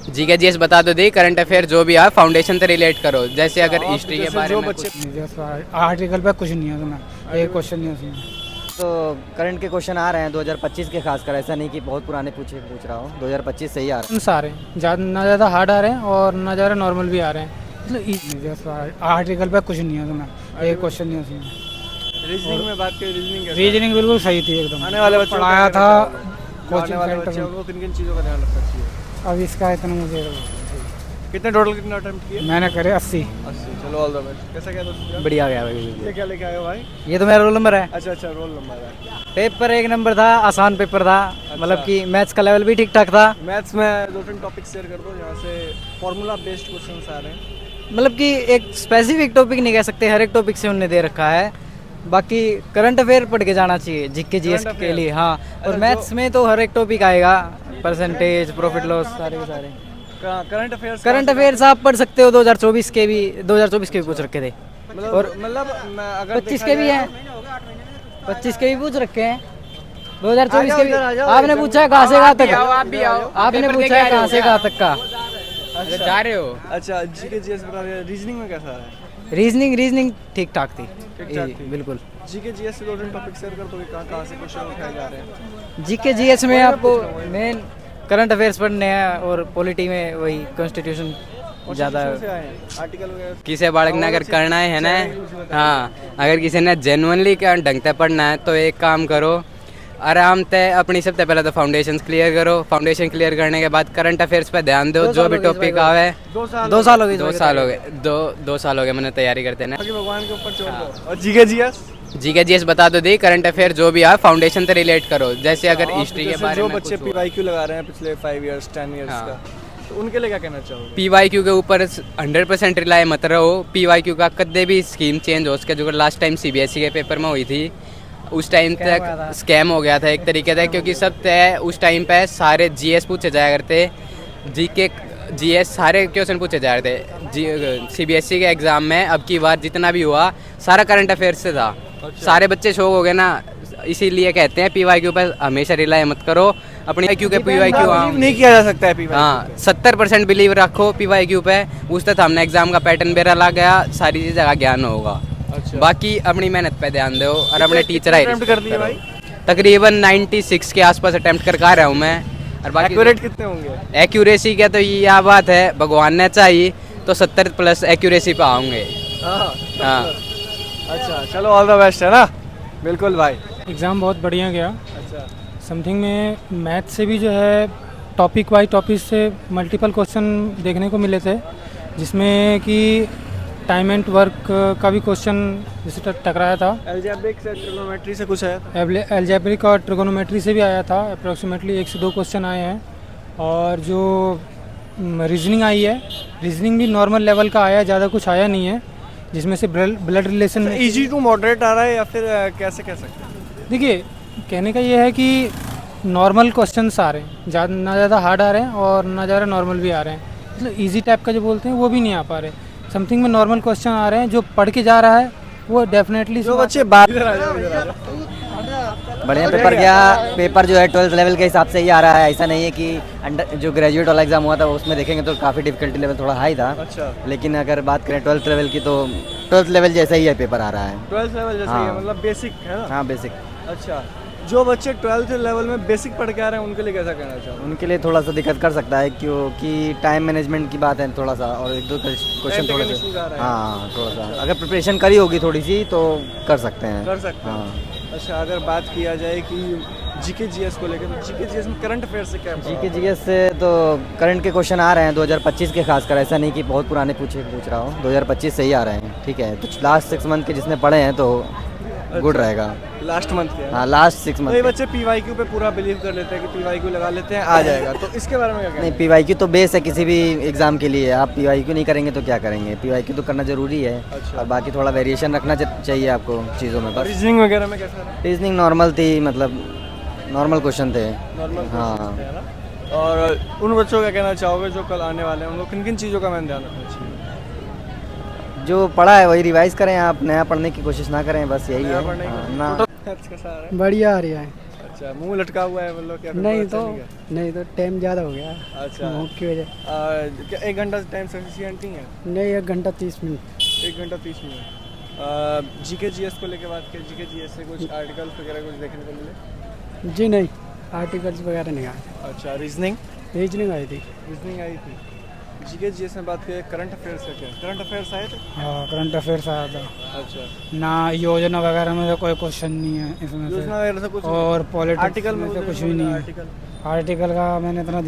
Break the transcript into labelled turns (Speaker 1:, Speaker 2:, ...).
Speaker 1: GK GS बता दो दी, current affair जो भी है फाउंडेशन से रिलेट करो। जैसे अगर हिस्ट्री के बारे में
Speaker 2: आर्टिकल पे कुछ नहीं है उसमें, एक क्वेश्चन नहीं है उसमें।
Speaker 3: तो करंट के क्वेश्चन आ रहे हैं 2025 के, खासकर ऐसा नहीं कि बहुत पुराने पूछ रहा हूँ। 2025 सही आ रहा है।
Speaker 2: सारे ना ज़्यादा हार्ड आ रहे हैं और ना ज़्यादा नॉर्मल भी आ रहे हैं। मतलब आर्टिकल पे कुछ नहीं है उसमें, एक क्वेश्चन नहीं है उसमें।
Speaker 4: रीजनिंग में बात करें,
Speaker 2: रीजनिंग बिल्कुल सही थी एकदम।
Speaker 4: आने वाले बच्चों को
Speaker 2: पढ़ाया
Speaker 4: क्या
Speaker 2: था
Speaker 4: कहना चाहोगे? आने
Speaker 2: कोचिंग
Speaker 4: वाले
Speaker 2: सेंटर
Speaker 4: बच्चों
Speaker 2: में।
Speaker 4: को किन किन चीज़ों का ध्यान रखना चाहिए?
Speaker 2: अब इसका इतना मुझे
Speaker 4: कितने अटेम्प्ट किए?
Speaker 2: मैंने करे 80।
Speaker 4: 80। चलो ऑल द बेस्ट। कैसा क्या दोस्तों?
Speaker 3: बढ़िया गया भाई।
Speaker 4: ये क्या लेके आए हो भाई?
Speaker 3: ये तो मेरा रोल नंबर है।
Speaker 4: अच्छा, रोल नंबर है।
Speaker 3: पेपर एक नंबर था, आसान पेपर था। मतलब कि मैथ्स का लेवल भी ठीक ठाक था।
Speaker 4: मैथ्स में 2-3 टॉपिक शेयर कर दो जहाँ से फॉर्मूला बेस्ड क्वेश्चंस आ रहे हैं।
Speaker 3: मतलब कि एक स्पेसिफिक टॉपिक नहीं कह सकते, हर एक टॉपिक से उन्होंने दे रखा है। बाकी करंट अफेयर पढ़ के जाना चाहिए जीके जीएस
Speaker 4: Current
Speaker 3: के
Speaker 4: affair।
Speaker 3: लिए। हाँ, और मैथ्स में तो हर एक टॉपिक आएगा, परसेंटेज, प्रॉफिट लॉस, सारे के सारे। करंट अफेयर्स आप पढ़ सकते हो। 2024 के भी पूछ रखे थे। और
Speaker 4: अगर
Speaker 3: 25 के भी हैं, 25 के भी पूछ रखे हैं। 2024 के भी आपने पूछा है कहाँ से कहाँ तक?
Speaker 1: आप भी आओ,
Speaker 3: आपने
Speaker 1: पेपर
Speaker 3: पूछा
Speaker 1: देके
Speaker 3: है
Speaker 1: आ
Speaker 3: कहाँ
Speaker 1: रहे
Speaker 3: से
Speaker 1: हो
Speaker 3: कहाँ तक का?
Speaker 1: अगर जा रहे हो।
Speaker 4: अच्छा, जीके जीएस बता रहे हैं। रीजनिंग में कैसा है?
Speaker 3: रीजनिंग ठीक ठाक थी।
Speaker 4: ठीक-ठाक थी।
Speaker 3: बिल्कुल।
Speaker 4: जीके जीएस से 2-3 टॉपिक शेयर कर दो कि कहाँ से क्वेश्चन उठाए जा रहे हैं।
Speaker 3: जीके जीएस में आपको मेन करंट अफेयर्स पढ़ने हैं और पॉलिटी में वही कॉन्स्टिट्यूशन ज़्यादा।
Speaker 4: आर्टिकल वगैरह
Speaker 1: किसे बाड़कना अगर करना है ना, हाँ, अगर किसी ने जेनुअनली ढंग से पढ़ना है तो एक काम करो, आराम से अपनी सबसे पहले तो फाउंडेशन क्लियर करो। फाउंडेशन क्लियर करने के बाद करंट अफेयर्स पे ध्यान दो। जो भी टॉपिक आवे।
Speaker 4: 2 साल
Speaker 3: 2 साल हो गए।
Speaker 1: 2 साल हो गए, दो साल हो गए मैंने तैयारी करते ना।
Speaker 4: बाकी भगवान के ऊपर छोड़ दो। और जीके जीएस
Speaker 1: जीके जीएस बता दो दी, करंट अफेयर जो भी है फाउंडेशन से रिलेट करो। जैसे अगर हिस्ट्री के बारे
Speaker 4: जो
Speaker 1: में
Speaker 4: बच्चे पीवाईक्यू लगा रहे हैं पिछले 5 इयर्स 10 इयर्स
Speaker 1: हाँ।
Speaker 4: का, तो उनके लिए क्या कहना चाहोगे?
Speaker 1: पीवाईक्यू के ऊपर 100% रिलाय मत रहो। पीवाईक्यू का कदे भी स्कीम चेंज हो सके, जो लास्ट टाइम सीबीएसई के पेपर में हुई थी उस टाइम तक स्कैम हो गया था एक तरीके से, क्योंकि सब तय उस टाइम पे सारे जीएस पूछे जाया करते, जीके जीएस सारे क्वेश्चन पूछे जा रहे थे सीबीएसई के एग्ज़ाम में। अब की बार जितना भी हुआ सारा करंट अफेयर्स से था। सारे बच्चे शौक हो गए ना, इसीलिए कहते हैं पीवाईक्यू पर हमेशा रिलाय मत करो। अपनी क्यू के पीवाईक्यू
Speaker 4: नहीं किया जा सकता है पीवाईक्यू।
Speaker 1: हाँ, 70% बिलीव रखो पीवाईक्यू पे। उस तक हमने एग्जाम का पैटर्न बेरा ला गया, सारी चीज़ का ज्ञान होगा।
Speaker 4: अच्छा।
Speaker 1: बाकी अपनी मेहनत पे ध्यान दो और अपने टीचर
Speaker 4: अटेम्प्ट कर दिए भाई?
Speaker 1: तकरीबन 96 के आसपास अटेम्प्ट कर आ रहा हूँ मैं। और बाकी
Speaker 4: एक्यूरेट कितने होंगे?
Speaker 1: एक्यूरेसी क्या, तो यह बात है, भगवान ने चाहिए तो 70+ एक्यूरेसी पे आऊँगे। हाँ।
Speaker 4: अच्छा, चलो ऑल द बेस्ट है ना। बिल्कुल भाई।
Speaker 2: एग्ज़ाम बहुत बढ़िया गया।
Speaker 4: अच्छा,
Speaker 2: समथिंग में मैथ से भी जो है टॉपिक वाइज टॉपिक से मल्टीपल क्वेश्चन देखने को मिले थे, जिसमें कि टाइम एंड वर्क का भी क्वेश्चन जैसे टकराया था।
Speaker 4: अलजेब्रिक से ट्रिग्नोमेट्री से कुछ है?
Speaker 2: एल्जेब्रिक और ट्रिगोनोमेट्री से भी आया था। अप्रॉक्सीमेटली 1 से 2 क्वेश्चन आए हैं। और जो रीजनिंग आई है, रीजनिंग भी नॉर्मल लेवल का आया है, ज़्यादा कुछ आया नहीं है। जिसमें से ब्लड रिलेशन में
Speaker 4: इजी टू मॉडरेट आ रहा है या फिर कैसे कह सकते हैं?
Speaker 2: देखिए, कहने का ये है कि नॉर्मल क्वेश्चंस आ रहे हैं, ना ज़्यादा हार्ड आ रहे हैं और ना ज़्यादा नॉर्मल भी आ रहे हैं। मतलब इजी टाइप का जो बोलते हैं वो भी नहीं आ पा रहे। समथिंग में नॉर्मल क्वेश्चन आ रहे हैं। जो पढ़ के जा रहा है वो डेफिनेटली
Speaker 4: जो बच्चे बात
Speaker 3: बढ़िया पेपर गया। पेपर जो है 12th लेवल के हिसाब से ही आ रहा है। ऐसा नहीं है कि अंडर जो ग्रेजुएट वाला एग्जाम हुआ था उसमें देखेंगे तो काफ़ी डिफिकल्टी लेवल थोड़ा हाई था।
Speaker 4: अच्छा,
Speaker 3: लेकिन अगर बात करें 12th लेवल की तो 12th लेवल जैसा ही है पेपर आ रहा है।
Speaker 4: 12th लेवल जैसे ही है,
Speaker 3: हाँ।
Speaker 4: मतलब बेसिक है ना?
Speaker 3: हाँ, बेसिक।
Speaker 4: अच्छा, जो बच्चे 12th लेवल में बेसिक पढ़ के आ रहे हैं उनके लिए कैसा कहना चाहोगे?
Speaker 3: उनके लिए थोड़ा सा दिक्कत कर सकता है, क्योंकि टाइम मैनेजमेंट की बात है थोड़ा सा, और 1-2 क्वेश्चन थोड़े
Speaker 4: Technical
Speaker 3: से।
Speaker 4: issues आ रहे हैं।
Speaker 3: हाँ, थोड़ा सा अगर प्रिपरेशन करी होगी थोड़ी सी तो कर सकते हैं।
Speaker 4: कर सकते हैं।
Speaker 3: हाँ।
Speaker 4: अच्छा, अगर बात किया जाए कि जीके जीएस को लेकर, तो जीके जीएस में करंट अफेयर से क्या
Speaker 3: जीके जीएस से तो करंट के क्वेश्चन आ रहे हैं 2025 के, खासकर ऐसा नहीं कि बहुत पुराने पूछ रहा हूँ। 2025 से ही आ रहे हैं। ठीक है, तो लास्ट 6 मंथ के जिसने पढ़े हैं तो गुड रहेगा।
Speaker 4: लास्ट मंथ के?
Speaker 3: हाँ, लास्ट 6
Speaker 4: तो ये
Speaker 3: मंथ।
Speaker 4: बच्चे पीवाईक्यू पे पूरा बिलीव कर लेते हैं कि पीवाईक्यू लगा लेते हैं आ जाएगा, तो इसके बारे में क्या कहना
Speaker 3: नहीं, पीवाईक्यू तो बेस है किसी भी एग्जाम के लिए। आप पीवाईक्यू नहीं करेंगे तो क्या करेंगे? पीवाईक्यू तो करना जरूरी है।
Speaker 4: अच्छा।
Speaker 3: और बाकी थोड़ा वेरिएशन रखना चाहिए आपको चीज़ों में।
Speaker 4: है?
Speaker 3: बस
Speaker 4: रीजनिंग वगैरह में कैसा रहा?
Speaker 3: रीजनिंग नॉर्मल थी, मतलब नॉर्मल क्वेश्चन थे।
Speaker 4: नॉर्मल
Speaker 3: हाँ।
Speaker 4: है ना? और उन बच्चों को क्या कहना चाहोगे जो कल आने वाले हैं, उनको किन किन चीज़ों का मैंने ध्यान रखना चाहिए?
Speaker 3: जो पढ़ा है वही रिवाइज करें, आप नया पढ़ने की कोशिश ना करें, बस यही
Speaker 4: नया
Speaker 3: है।
Speaker 4: पढ़ने की
Speaker 3: हाँ,
Speaker 4: कोशिश।
Speaker 3: ना
Speaker 4: कैसा आ रहा है?
Speaker 2: बढ़िया आ रहा है।
Speaker 4: अच्छा, मुंह लटका हुआ है मतलब क्या?
Speaker 5: नहीं
Speaker 4: पता
Speaker 5: तो
Speaker 4: चल गया?
Speaker 5: नहीं तो टाइम ज़्यादा हो गया
Speaker 4: अच्छा।
Speaker 5: भूख की वजह।
Speaker 4: क्या 1 घंटा टाइम सफिशिएंट नहीं है?
Speaker 5: नहीं 1 घंटा 30 मिनट।
Speaker 4: 1 घंटा 30 मिनट। जीके जीएस को लेके बात करें, जीके जीएस से कुछ आर्टिकल्स वगैरह कुछ देखने को मिले?
Speaker 5: जी नहीं, आर्टिकल्स वगैरह नहीं आए।
Speaker 4: अच्छा, रीजनिंग
Speaker 5: रीजनिंग आई थी।
Speaker 4: रीजनिंग आई थी। जीके जीएस में बात करें, करंट अफेयर्स का क्या? करंट अफेयर्स आए थे?
Speaker 5: हाँ करंट अफेयर्स आया था।
Speaker 4: अच्छा,
Speaker 5: ना योजना वगैरह में तो कोई क्वेश्चन नहीं है इसमें
Speaker 4: योजना
Speaker 5: से,
Speaker 4: वगैरह से कुछ
Speaker 5: और पॉलिटिक्स
Speaker 4: आर्टिकल
Speaker 5: में
Speaker 4: में
Speaker 5: तो कुछ भी नहीं है।
Speaker 4: आर्टिकल
Speaker 5: आर्टिकल का मैंने इतना